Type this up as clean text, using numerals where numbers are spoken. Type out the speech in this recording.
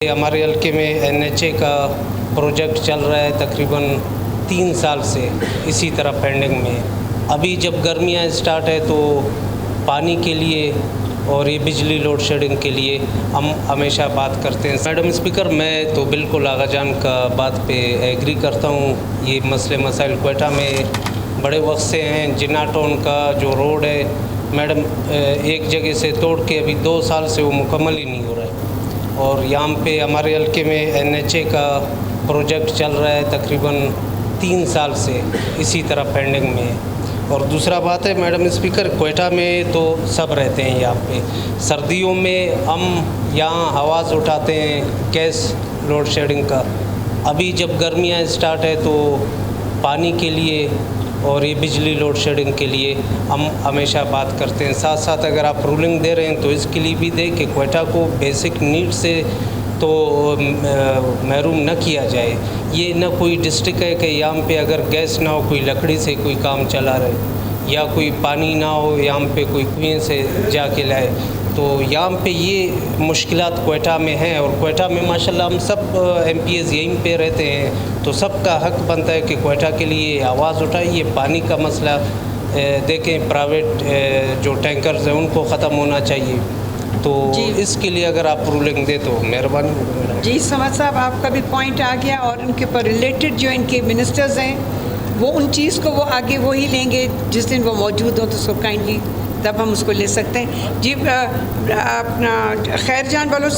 हमारे हल्के में NHA का प्रोजेक्ट चल रहा है तकरीबन 3 साल से इसी तरह पेंडिंग में। अभी जब गर्मियाँ स्टार्ट है तो पानी के लिए और ये बिजली लोड शेडिंग के लिए हम हमेशा बात करते हैं। मैडम स्पीकर, मैं तो बिल्कुल आगा जान का बात पे एग्री करता हूँ। ये मसले मसाइल क्वेटा में बड़े वक्त से हैं। जिन्ना टाउन का जो रोड है मैडम, एक जगह से तोड़ के अभी 2 साल से वो मुकम्मल ही नहीं हो रहा है। और यहाँ पे हमारे हल्के में NHA का प्रोजेक्ट चल रहा है तकरीबन 3 साल से इसी तरह पेंडिंग में। और दूसरा बात है मैडम स्पीकर, क्वेटा में तो सब रहते हैं यहाँ पे। सर्दियों में हम यहाँ आवाज़ उठाते हैं गैस लोड शेडिंग का। अभी जब गर्मियाँ स्टार्ट है तो पानी के लिए और ये बिजली लोड शेडिंग के लिए हम हमेशा बात करते हैं। साथ साथ अगर आप रूलिंग दे रहे हैं तो इसके लिए भी दें कि क्वेटा को बेसिक नीड से तो महरूम न किया जाए। ये न कोई डिस्ट्रिक्ट है कि यहाँ पे अगर गैस ना हो, कोई लकड़ी से कोई काम चला रहे, या कोई पानी ना हो यहाँ पे कोई कुएं से जाके लाए। तो यहाँ पे ये मुश्किलात क्वेटा में हैं। और क्वेटा में माशाल्लाह हम सब MPs यहीं पे रहते हैं, तो सबका हक बनता है कि क्वेटा के लिए आवाज़ उठाइए। पानी का मसला देखें, प्राइवेट जो टैंकर्स हैं उनको ख़त्म होना चाहिए। तो इसके लिए अगर आप रूलिंग दे तो मेहरबानी होगी। जी समद साहब, आपका भी पॉइंट आ गया। और उनके पर रिलेटेड जो इनके मिनिस्टर्स हैं वो उन चीज़ को वो आगे वो ही लेंगे जिस दिन वो मौजूद हो, तो सो काइंडली तब हम उसको ले सकते हैं। जी अपना खैर जान बलोच साहब।